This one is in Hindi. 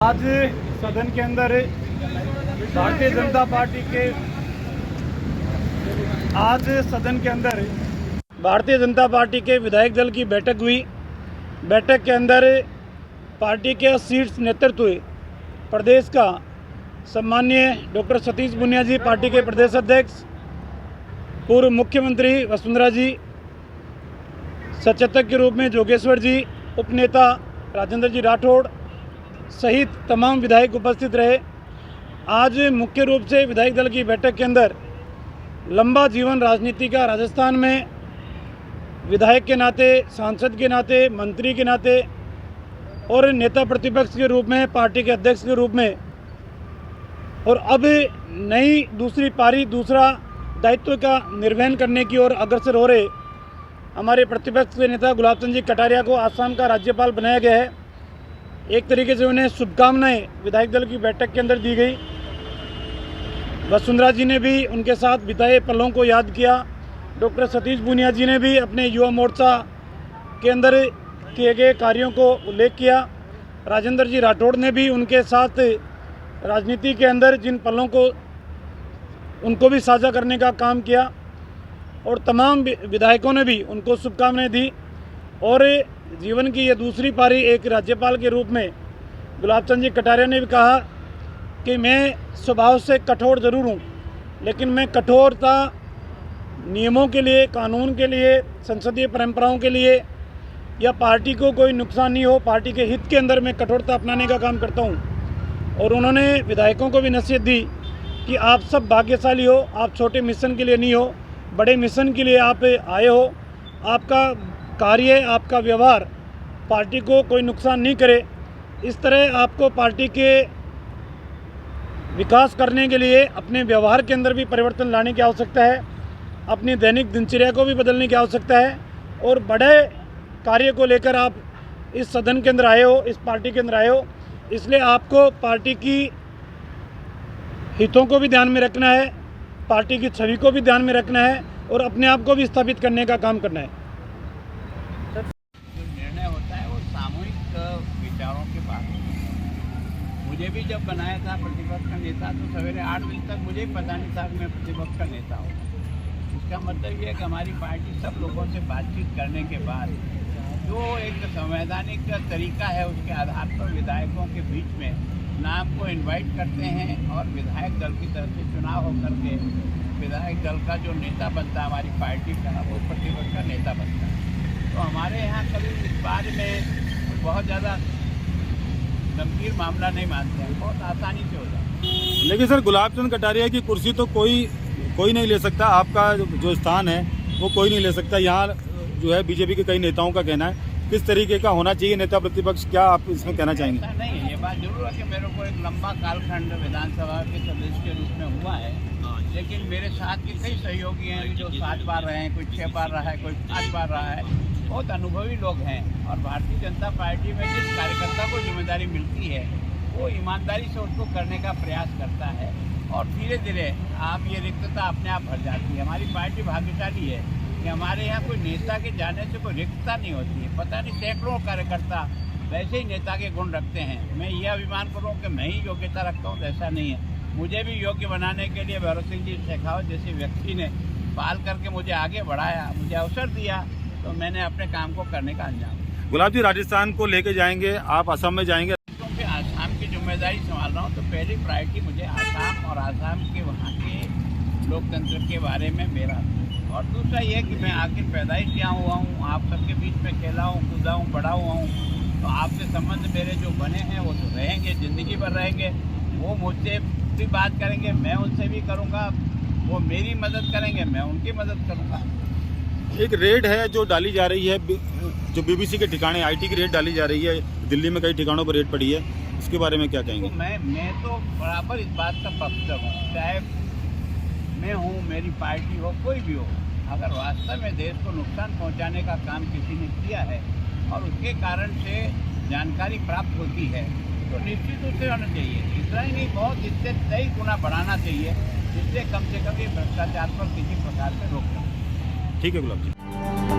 आज सदन के अंदर भारतीय जनता पार्टी के भारतीय जनता पार्टी के विधायक दल की बैठक हुई। बैठक के अंदर पार्टी के शीर्ष नेतृत्व प्रदेश का सम्माननीय डॉक्टर सतीश पूनिया जी, पार्टी के प्रदेश अध्यक्ष, पूर्व मुख्यमंत्री वसुंधरा जी, सचेतक के रूप में जोगेश्वर जी, उपनेता राजेंद्र जी राठौड़ सहित तमाम विधायक उपस्थित रहे। आज मुख्य रूप से विधायक दल की बैठक के अंदर लंबा जीवन राजनीति का राजस्थान में विधायक के नाते, सांसद के नाते, मंत्री के नाते और नेता प्रतिपक्ष के रूप में, पार्टी के अध्यक्ष के रूप में, और अब नई दूसरी पारी, दूसरा दायित्व का निर्वहन करने की ओर अग्रसर हो रहे हमारे प्रतिपक्ष के नेता गुलाब चंद जी कटारिया को आसाम का राज्यपाल बनाया गया है। एक तरीके से उन्हें शुभकामनाएं विधायक दल की बैठक के अंदर दी गई। वसुंधरा जी ने भी उनके साथ बिताए पलों को याद किया। डॉक्टर सतीश पूनिया जी ने भी अपने युवा मोर्चा के अंदर किए गए कार्यों को उल्लेख किया। राजेंद्र जी राठौड़ ने भी उनके साथ राजनीति के अंदर जिन पलों को उनको भी साझा करने का काम किया और तमाम विधायकों ने भी उनको शुभकामनाएं दी। और जीवन की ये दूसरी पारी एक राज्यपाल के रूप में गुलाब चंद जी कटारिया ने भी कहा कि मैं स्वभाव से कठोर ज़रूर हूँ, लेकिन मैं कठोरता नियमों के लिए, कानून के लिए, संसदीय परंपराओं के लिए या पार्टी को कोई नुकसान नहीं हो, पार्टी के हित के अंदर मैं कठोरता अपनाने का काम करता हूँ। और उन्होंने विधायकों को भी नसीहत दी कि आप सब भाग्यशाली हो, आप छोटे मिशन के लिए नहीं हो, बड़े मिशन के लिए आप आए हो। आपका कार्य, आपका व्यवहार पार्टी को कोई नुकसान नहीं करे। इस तरह आपको पार्टी के विकास करने के लिए अपने व्यवहार के अंदर भी परिवर्तन लाने की आवश्यकता है, अपनी दैनिक दिनचर्या को भी बदलने की आवश्यकता है। और बड़े कार्य को लेकर आप इस सदन के अंदर आए हो, इस पार्टी के अंदर आए हो, इसलिए आपको पार्टी की हितों को भी ध्यान में रखना है, पार्टी की छवि को भी ध्यान में रखना है और अपने आप को भी स्थापित करने का काम करना है। जो निर्णय होता है वो सामूहिक विचारों के बाद। मुझे भी जब बनाया था प्रतिपक्ष का नेता तो सवेरे 8 बजे तक मुझे ही पता नहीं था कि मैं प्रतिपक्ष का नेता हूँ। इसका मतलब ये है कि हमारी पार्टी सब लोगों से बातचीत करने के बाद जो एक संवैधानिक तरीका है उसके आधार पर विधायकों के बीच में नाम को इनवाइट करते हैं और विधायक दल की तरफ से चुनाव होकर के विधायक दल का जो नेता बनता है हमारी पार्टी का, वो प्रतिपक्ष का नेता बनता है। तो हमारे यहाँ कभी इस बारे में बहुत ज़्यादा गंभीर मामला नहीं मानते हैं, बहुत आसानी से हो जाता है। लेकिन सर, गुलाब चंद कटारिया की कुर्सी तो कोई नहीं ले सकता, आपका जो स्थान है वो कोई नहीं ले सकता। यहाँ जो है बीजेपी के कई नेताओं का कहना है, किस तरीके का होना चाहिए नेता प्रतिपक्ष, क्या आप इसमें कहना चाहेंगे? ऐसा नहीं है, ये बात जरूर है कि मेरे को एक लंबा कालखंड विधानसभा के सदस्य के रूप में हुआ है, लेकिन मेरे साथ के कई सहयोगी हैं जो 7 बार रहे हैं, कोई 6 बार रहा है, कोई 5 बार रहा है, बहुत अनुभवी लोग हैं। और भारतीय जनता पार्टी में जिस कार्यकर्ता को जिम्मेदारी मिलती है वो ईमानदारी से उसको करने का प्रयास करता है और धीरे धीरे आप ये रिक्तता अपने आप भर जाती है। हमारी पार्टी भाग्यशाली है कि हमारे यहाँ कोई नेता के जाने से कोई रिक्तता नहीं होती है। पता नहीं सैकड़ों कार्यकर्ता वैसे ही नेता के गुण रखते हैं। मैं ये अभिमान करूँ कि मैं ही योग्यता रखता हूँ, ऐसा नहीं है। मुझे भी योग्य बनाने के लिए भैरव सिंह जी शेखावत जैसे व्यक्ति ने पाल करके मुझे आगे बढ़ाया, मुझे अवसर दिया, तो मैंने अपने काम को करने का अंजाम। गुलाब जी, राजस्थान को लेके जाएंगे, आप असम में जाएंगे? क्योंकि आसाम की जिम्मेदारी संभाल रहा हूँ तो पहली प्रायोरिटी मुझे आसाम और आसाम के वहाँ के लोकतंत्र के बारे में मेरा, और दूसरा ये कि मैं आखिर पैदाइश यहाँ हुआ हूँ, आप सबके बीच में खेला हूँ, कूदा हूँ, बड़ा हुआ हूँ, तो आपसे संबंध मेरे जो बने हैं वो तो रहेंगे, ज़िंदगी भर रहेंगे। वो मुझसे भी बात करेंगे, मैं उनसे भी करूँगा, वो मेरी मदद करेंगे, मैं उनकी मदद करूँगा। एक रेड है जो डाली जा रही है, जो बीबीसी के ठिकाने आईटी की रेड डाली जा रही है, दिल्ली में कई ठिकानों पर रेड पड़ी है, इसके बारे में क्या कहेंगे? तो मैं तो बराबर इस बात का पक्षधर हूँ, चाहे मैं हूँ, मेरी पार्टी हो, कोई भी हो, अगर वास्तव में देश को नुकसान पहुँचाने का काम किसी ने किया है और उसके कारण से जानकारी प्राप्त होती है तो निश्चित रूप से होना चाहिए। इतना ही नहीं, बहुत इससे कई गुना बढ़ाना चाहिए, जिससे कम से कम ये भ्रष्टाचार पर किसी प्रकार से रोक सके। ठीक है गुलाब जी।